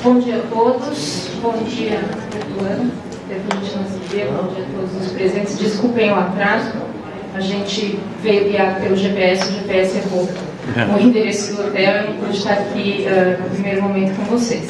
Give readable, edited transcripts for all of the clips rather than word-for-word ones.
Bom dia a todos, bom dia, Eduardo, teve gente não se vê, bom dia a todos os presentes. Desculpem o atraso, a gente veio guiado pelo GPS, o GPS errou o endereço do hotel, eu não pude estar aqui no primeiro momento com vocês.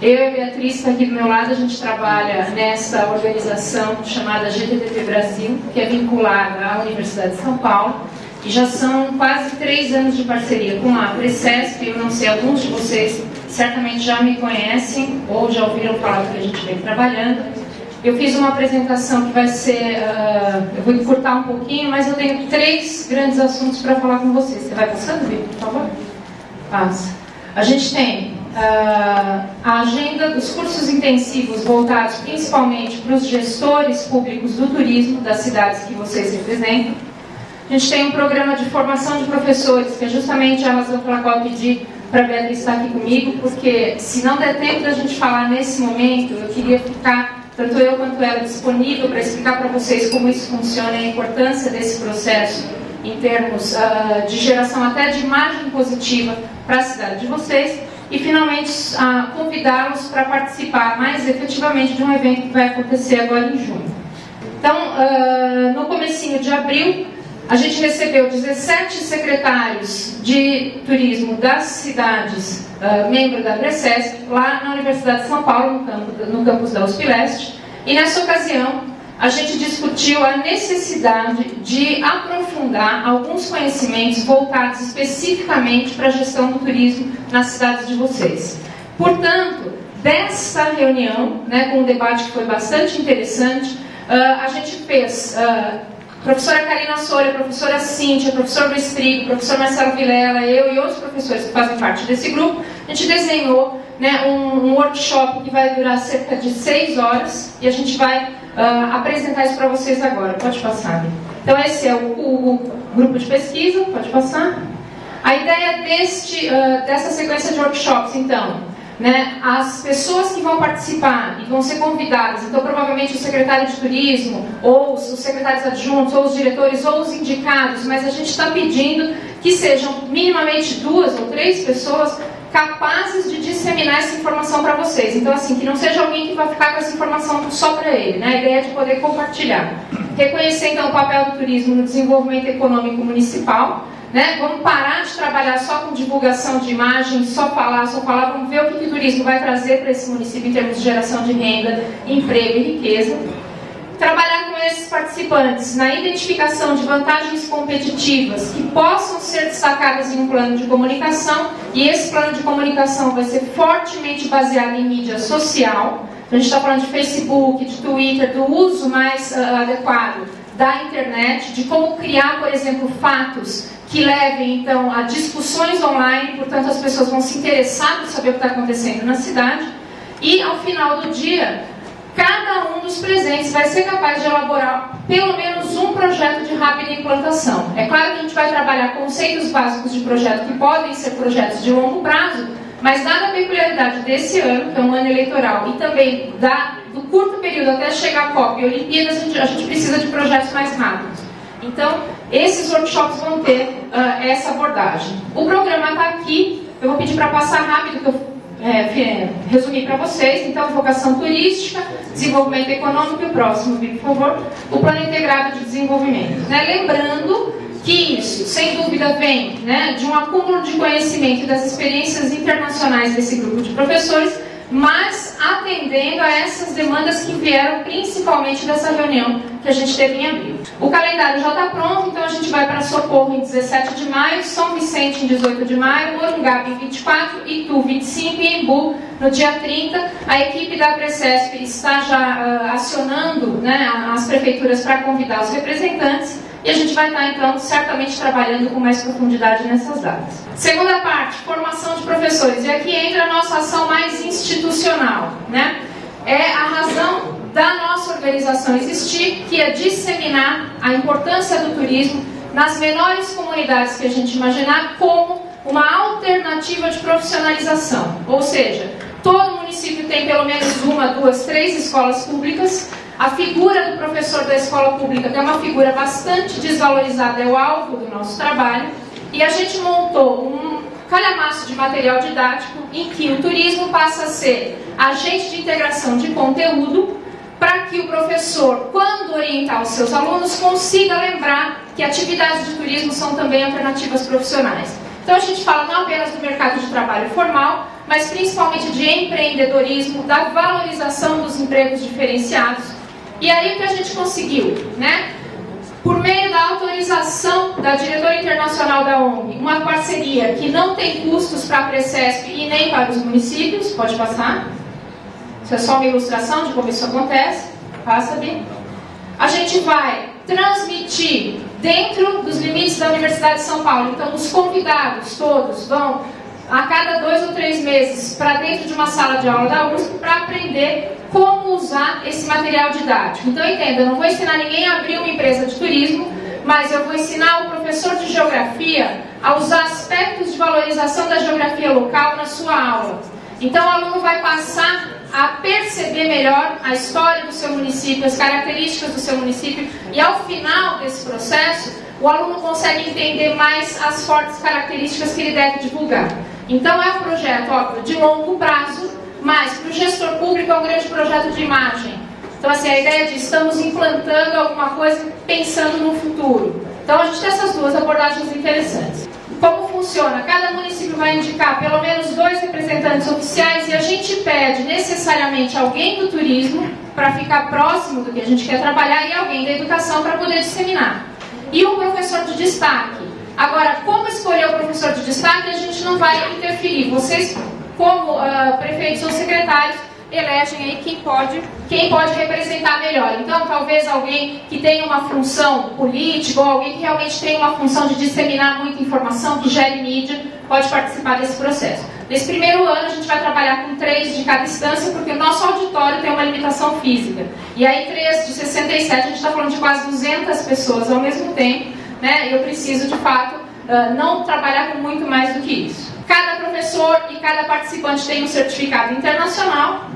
Eu e a Beatriz, está aqui do meu lado, a gente trabalha nessa organização chamada GTTP Brasil, que é vinculada à Universidade de São Paulo, e já são quase 3 anos de parceria com a Precesp. Eu não sei, alguns de vocês certamente já me conhecem ou já ouviram falar do que a gente vem trabalhando. Eu fiz uma apresentação que vai ser, eu vou encurtar um pouquinho, mas eu tenho 3 grandes assuntos para falar com vocês. Você vai passando, Vitor, por favor? Passa. A gente tem a agenda dos cursos intensivos voltados principalmente para os gestores públicos do turismo das cidades que vocês representam. A gente tem um programa de formação de professores, que é justamente a razão pela qual eu pedi para a Beatriz estar aqui comigo, porque se não der tempo da gente falar nesse momento, eu queria ficar, tanto eu quanto ela, disponível para explicar para vocês como isso funciona e a importância desse processo em termos de geração até de imagem positiva para a cidade de vocês, e finalmente convidá-los para participar mais efetivamente de um evento que vai acontecer agora em junho. Então, no comecinho de abril, a gente recebeu 17 secretários de turismo das cidades, membros da Precesp, lá na Universidade de São Paulo, no campus da USP Leste, e nessa ocasião a gente discutiu a necessidade de aprofundar alguns conhecimentos voltados especificamente para a gestão do turismo nas cidades de vocês. Portanto, dessa reunião, com um debate que foi bastante interessante, a gente fez... professora Karina Soria, professora Cíntia, professor Luiz Trigo, professor Marcelo Vilela, eu e outros professores que fazem parte desse grupo, a gente desenhou um workshop que vai durar cerca de 6 horas e a gente vai apresentar isso para vocês agora. Pode passar. Então esse é o grupo de pesquisa, pode passar. A ideia dessa sequência de workshops, então, as pessoas que vão participar e vão ser convidadas, então provavelmente o secretário de turismo, ou os secretários adjuntos, ou os diretores, ou os indicados, mas a gente está pedindo que sejam minimamente 2 ou 3 pessoas capazes de disseminar essa informação para vocês. Então, assim, que não seja alguém que vai ficar com essa informação só para ele, A ideia é de poder compartilhar. Reconhecer, então, o papel do turismo no desenvolvimento econômico municipal, Vamos parar de trabalhar só com divulgação de imagem, só falar, vamos ver o que o turismo vai trazer para esse município em termos de geração de renda, emprego e riqueza. Trabalhar com esses participantes na identificação de vantagens competitivas que possam ser destacadas em um plano de comunicação, e esse plano de comunicação vai ser fortemente baseado em mídia social. Então, a gente está falando de Facebook, de Twitter, do uso mais adequado da internet, de como criar, por exemplo, fatos que levem, então, a discussões online, portanto, as pessoas vão se interessar por saber o que está acontecendo na cidade, e, ao final do dia, cada um dos presentes vai ser capaz de elaborar pelo menos um projeto de rápida implantação. É claro que a gente vai trabalhar conceitos básicos de projeto que podem ser projetos de longo prazo, mas dada a peculiaridade desse ano, que é um ano eleitoral, e também do curto período até chegar a COP e Olimpíadas, a gente precisa de projetos mais rápidos. Então, esses workshops vão ter essa abordagem. O programa está aqui, eu vou pedir para passar rápido, que eu resumir para vocês. Então, vocação turística, desenvolvimento econômico, e o próximo, por favor, o Plano Integrado de Desenvolvimento. Lembrando que isso, sem dúvida, vem de um acúmulo de conhecimento e das experiências internacionais desse grupo de professores, mas atendendo a essas demandas que vieram principalmente dessa reunião que a gente teve em abril. O calendário já está pronto, então a gente vai para Socorro em 17 de maio, São Vicente em 18 de maio, Morungaba em 24, Itu 25 e Embu no dia 30. A equipe da Precesp está já acionando as prefeituras para convidar os representantes, e a gente vai estar, então, certamente trabalhando com mais profundidade nessas datas. Segunda parte, formação de professores. E aqui entra a nossa ação mais institucional, É a razão da nossa organização existir, que é disseminar a importância do turismo nas menores comunidades que a gente imaginar como uma alternativa de profissionalização. Ou seja, todo município tem pelo menos 1, 2, 3 escolas públicas. A figura do professor da escola pública, que é uma figura bastante desvalorizada, é o alvo do nosso trabalho, e a gente montou calhamaço de material didático em que o turismo passa a ser agente de integração de conteúdo para que o professor, quando orientar os seus alunos, consiga lembrar que atividades de turismo são também alternativas profissionais. Então a gente fala não apenas do mercado de trabalho formal, mas principalmente de empreendedorismo, da valorização dos empregos diferenciados. E aí o que a gente conseguiu, né? Por meio da autorização da diretora internacional da ONG, uma parceria que não tem custos para a Precesp e nem para os municípios, pode passar. Isso é só uma ilustração de como isso acontece. Passa bem. A gente vai transmitir dentro dos limites da Universidade de São Paulo. Então, os convidados todos vão a cada 2 ou 3 meses para dentro de uma sala de aula da USP para aprender como usar esse material didático. Então, entenda, eu não vou ensinar ninguém a abrir uma empresa de turismo, mas eu vou ensinar o professor de geografia a usar aspectos de valorização da geografia local na sua aula. Então, o aluno vai passar a perceber melhor a história do seu município, as características do seu município, e ao final desse processo, o aluno consegue entender mais as fortes características que ele deve divulgar. Então é um projeto, óbvio, de longo prazo, mas para o gestor público é um grande projeto de imagem. Então assim, a ideia de estamos implantando alguma coisa pensando no futuro. Então a gente tem essas duas abordagens interessantes. Como funciona? Cada município vai indicar pelo menos 2 representantes oficiais e a gente pede necessariamente alguém do turismo para ficar próximo do que a gente quer trabalhar e alguém da educação para poder disseminar. E um professor de destaque. Agora, como escolher o professor de destaque, a gente não vai interferir. Vocês, como prefeitos ou secretários, elegem aí quem pode representar melhor. Então, talvez alguém que tenha uma função política ou alguém que realmente tenha uma função de disseminar muita informação, que gere mídia, pode participar desse processo. Nesse primeiro ano, a gente vai trabalhar com 3 de cada instância, porque o nosso auditório tem uma limitação física. E aí, 3 de 67, a gente está falando de quase 200 pessoas ao mesmo tempo, né? Eu preciso, de fato, não trabalhar com muito mais do que isso. Cada professor e cada participante tem um certificado internacional.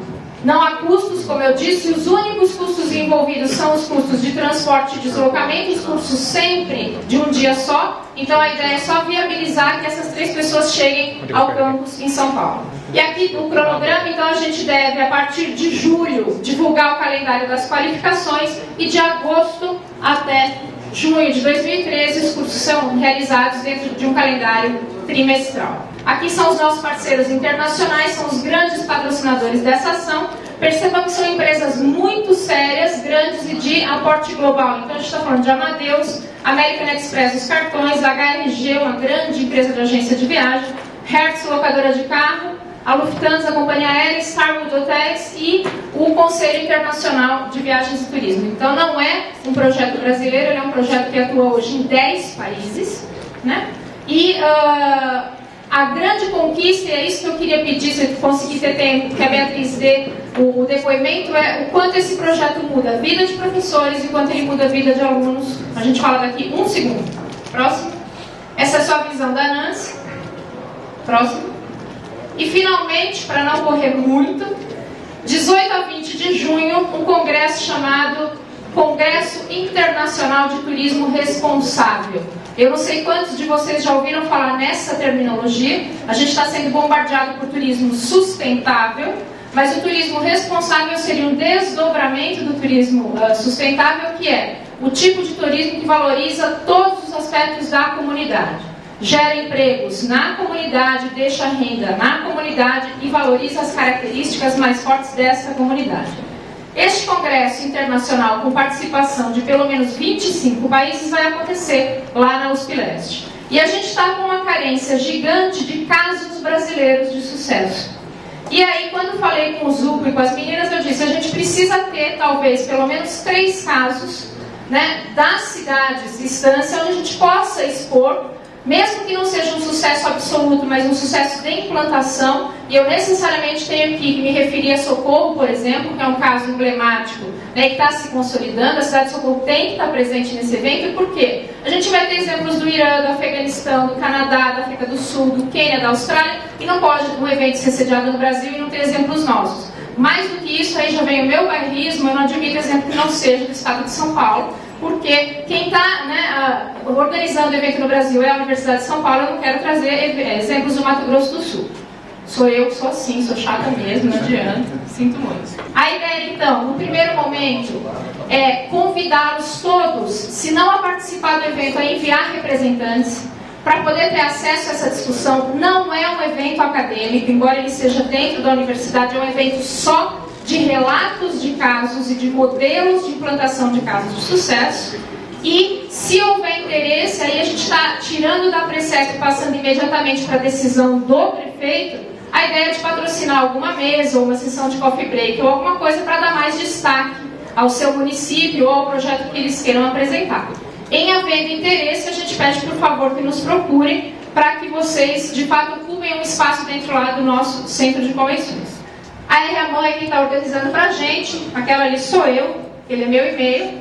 Não há custos, como eu disse, os únicos custos envolvidos são os custos de transporte e deslocamento, os custos sempre de um dia só. Então a ideia é só viabilizar que essas 3 pessoas cheguem ao campus em São Paulo. E aqui no cronograma, então a gente deve, a partir de julho, divulgar o calendário das qualificações e de agosto até junho de 2013 os cursos são realizados dentro de um calendário trimestral. Aqui são os nossos parceiros internacionais, são os grandes patrocinadores dessa ação. Percebam que são empresas muito sérias, grandes e de aporte global. Então a gente está falando de Amadeus, American Express, os cartões, HRG, uma grande empresa de agência de viagem, Hertz, locadora de carro, a Lufthansa, a companhia aérea, Starwood Hotels e o Conselho Internacional de Viagens e Turismo. Então não é um projeto brasileiro, ele é um projeto que atua hoje em 10 países, né? E a grande conquista, e é isso que eu queria pedir, se eu conseguir ter tempo, que a Beatriz dê o depoimento, é o quanto esse projeto muda a vida de professores e quanto ele muda a vida de alunos. A gente fala daqui 1 segundo. Próximo. Essa é só a visão da Nancy. Próximo. E finalmente, para não correr muito, 18 a 20 de junho, um congresso chamado Congresso Internacional de Turismo Responsável. Eu não sei quantos de vocês já ouviram falar nessa terminologia. A gente está sendo bombardeado por turismo sustentável, mas o turismo responsável seria um desdobramento do turismo sustentável, que é o tipo de turismo que valoriza todos os aspectos da comunidade. Gera empregos na comunidade, deixa renda na comunidade e valoriza as características mais fortes dessa comunidade. Este congresso internacional, com participação de pelo menos 25 países, vai acontecer lá na USP Leste. E a gente está com uma carência gigante de casos brasileiros de sucesso. E aí, quando falei com o Zuco e com as meninas, eu disse, a gente precisa ter, talvez, pelo menos 3 casos, né, das cidades, instância, onde a gente possa expor, mesmo que não seja um sucesso absoluto, mas um sucesso de implantação. E eu necessariamente tenho que me referir a Socorro, por exemplo, que é um caso emblemático, né, que está se consolidando. A cidade de Socorro tem que estar presente nesse evento. Por quê? A gente vai ter exemplos do Irã, do Afeganistão, do Canadá, da África do Sul, do Quênia, da Austrália, e não pode um evento ser sediado no Brasil e não ter exemplos nossos. Mais do que isso, aí já vem o meu bairrismo, eu não admito exemplo que não seja do estado de São Paulo, porque quem está, né, organizando organizando o evento no Brasil é a Universidade de São Paulo, eu não quero trazer exemplos do Mato Grosso do Sul. Sou eu que sou assim, sou chata mesmo, não adianta, sinto muito. A ideia, então, no primeiro momento, é convidá-los todos, se não a participar do evento, a enviar representantes, para poder ter acesso a essa discussão. Não é um evento acadêmico, embora ele seja dentro da universidade, é um evento só de relatos de casos e de modelos de implantação de casos de sucesso. E, se houver interesse, aí a gente está tirando da Precep e passando imediatamente para a decisão do prefeito, a ideia é de patrocinar alguma mesa ou uma sessão de coffee break ou alguma coisa para dar mais destaque ao seu município ou ao projeto que eles queiram apresentar. Em havendo interesse, a gente pede, por favor, que nos procurem para que vocês, de fato, ocupem um espaço dentro lá do nosso centro de convenções. A RAMAN é quem está organizando para a gente, aquela ali sou eu, ele é meu e-mail.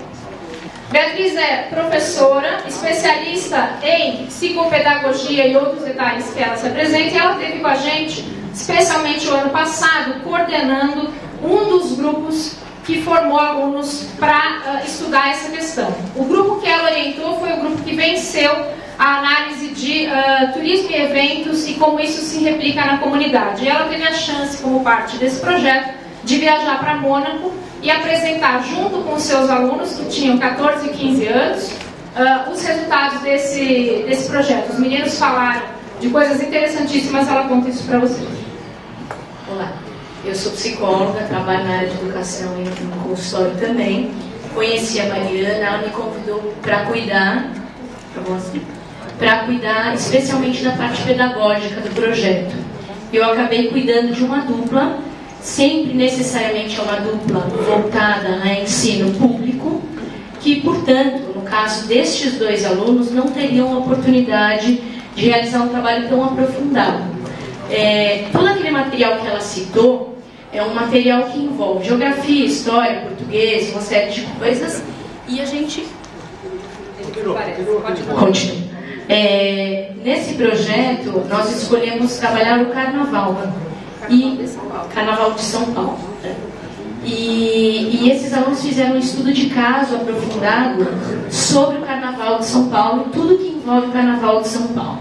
Beatriz é professora, especialista em psicopedagogia e outros detalhes que ela se apresenta, e ela esteve com a gente, especialmente o ano passado, coordenando um dos grupos que formou alunos para estudar essa questão. O grupo que ela orientou foi o grupo que venceu a análise de turismo e eventos e como isso se replica na comunidade. E ela teve a chance, como parte desse projeto, de viajar para Mônaco e apresentar, junto com seus alunos, que tinham 14 e 15 anos, os resultados desse projeto. Os meninos falaram de coisas interessantíssimas, ela conta isso para vocês. Olá, eu sou psicóloga, trabalho na área de educação e no consultório também. Conheci a Mariana, ela me convidou para cuidar especialmente da parte pedagógica do projeto. Eu acabei cuidando de uma dupla, sempre necessariamente é uma dupla voltada a ensino público, que, portanto, no caso destes dois alunos, não teriam a oportunidade de realizar um trabalho tão aprofundado. Todo aquele material que ela citou é um material que envolve geografia, história, português, uma série de coisas, e a gente... Continua. Nesse projeto, nós escolhemos trabalhar o Carnaval. Carnaval de São Paulo. E esses alunos fizeram um estudo de caso aprofundado sobre o Carnaval de São Paulo e tudo que envolve o Carnaval de São Paulo.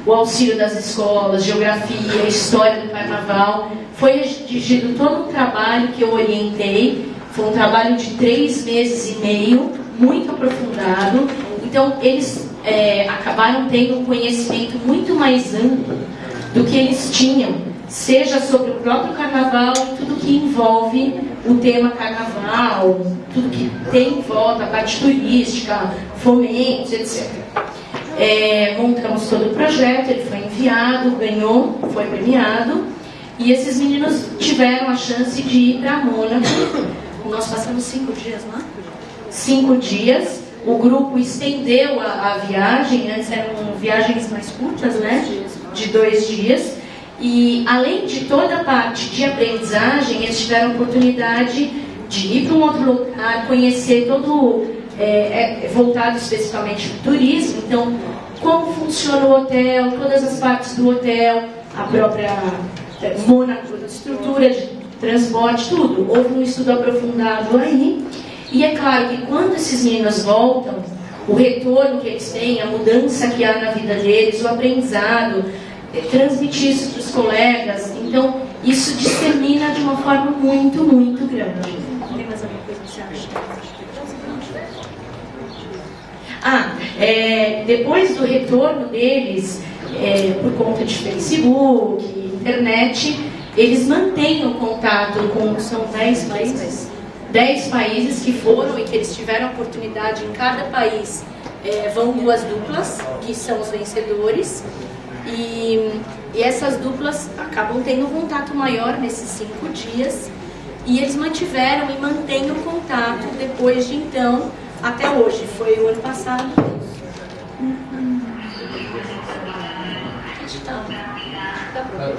O auxílio das escolas, geografia, história do Carnaval. Foi redigido todo um trabalho que eu orientei. Foi um trabalho de 3 meses e meio, muito aprofundado. Então, eles acabaram tendo um conhecimento muito mais amplo do que eles tinham, seja sobre o próprio Carnaval, tudo que envolve o tema Carnaval, tudo que tem em volta, a parte turística, fomentos, etc. Montamos todo o projeto, ele foi enviado, ganhou, foi premiado, e esses meninos tiveram a chance de ir para Mônaco. Nós passamos 5 dias lá? 5 dias. O grupo estendeu a viagem, antes eram viagens mais curtas, né? De 2 dias. E, além de toda a parte de aprendizagem, eles tiveram a oportunidade de ir para um outro lugar, conhecer todo, voltado especificamente para o turismo. Então, como funciona o hotel, todas as partes do hotel, a própria Mônaco, estrutura de transporte, tudo. Houve um estudo aprofundado aí. E é claro que quando esses meninos voltam, o retorno que eles têm, a mudança que há na vida deles, o aprendizado, transmitir isso para os colegas, então isso dissemina de uma forma muito, muito grande. Tem mais alguma coisa que você acha? Depois do retorno deles, por conta de Facebook, internet, eles mantêm o contato com, são 10 países? 10 países que foram e que eles tiveram a oportunidade em cada país. Vão 2 duplas, que são os vencedores, e essas duplas acabam tendo um contato maior nesses 5 dias, e eles mantiveram e mantêm o contato depois de então até hoje. Foi o ano passado. Tá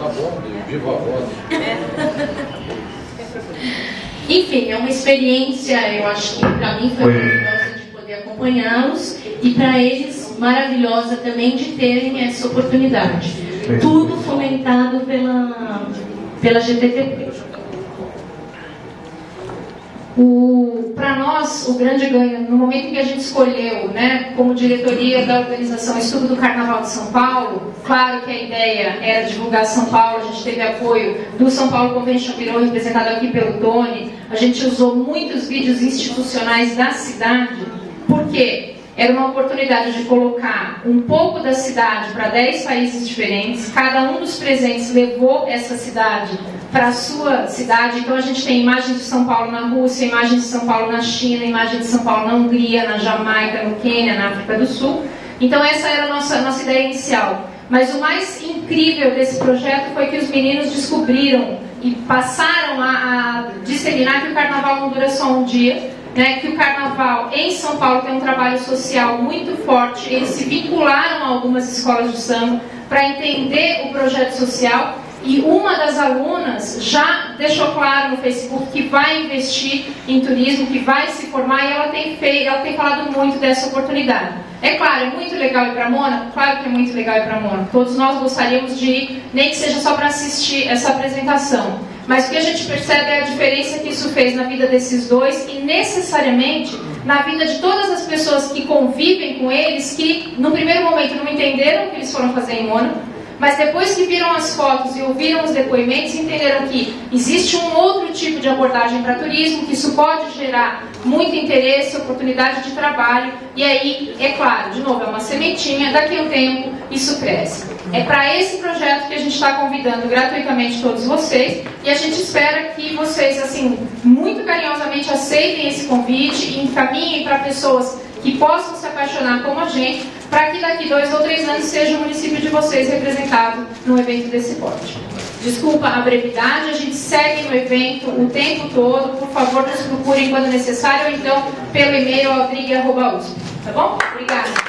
bom, viva a voz. Enfim, é uma experiência, eu acho que para mim foi maravilhosa de poder acompanhá-los, e para eles maravilhosa também de terem essa oportunidade. Tudo fomentado pela GTTP. Para nós, o grande ganho, no momento em que a gente escolheu, né, como diretoria da organização Estudo do Carnaval de São Paulo, claro que a ideia era divulgar São Paulo, a gente teve apoio do São Paulo Convention Bureau, representado aqui pelo Tony, a gente usou muitos vídeos institucionais da cidade, porque era uma oportunidade de colocar um pouco da cidade para 10 países diferentes, cada um dos presentes levou essa cidade para a sua cidade, então a gente tem imagens de São Paulo na Rússia, imagens de São Paulo na China, imagens de São Paulo na Hungria, na Jamaica, no Quênia, na África do Sul. Então essa era a nossa ideia inicial. Mas o mais incrível desse projeto foi que os meninos descobriram e passaram a disseminar que o carnaval não dura só um dia, né, que o carnaval em São Paulo tem um trabalho social muito forte. Eles se vincularam a algumas escolas de samba para entender o projeto social. E uma das alunas já deixou claro no Facebook que vai investir em turismo, que vai se formar, e ela tem falado muito dessa oportunidade. É claro, é muito legal ir para Mônaco, claro que é muito legal ir para Mônaco. Todos nós gostaríamos de ir, nem que seja só para assistir essa apresentação. Mas o que a gente percebe é a diferença que isso fez na vida desses dois e necessariamente na vida de todas as pessoas que convivem com eles, que no primeiro momento não entenderam o que eles foram fazer em Mônaco, mas depois que viram as fotos e ouviram os depoimentos, entenderam que existe um outro tipo de abordagem para turismo, que isso pode gerar muito interesse, oportunidade de trabalho, e aí, é claro, de novo, é uma sementinha, daqui a um tempo isso cresce. É para esse projeto que a gente está convidando gratuitamente todos vocês, e a gente espera que vocês, assim, muito carinhosamente aceitem esse convite e encaminhem para pessoas que possam se apaixonar como a gente, para que daqui 2 ou 3 anos seja o município de vocês representado num evento desse porte. Desculpa a brevidade, a gente segue no evento o tempo todo, por favor nos procurem quando necessário, ou então pelo e-mail aldrigue@usp, tá bom? Obrigada.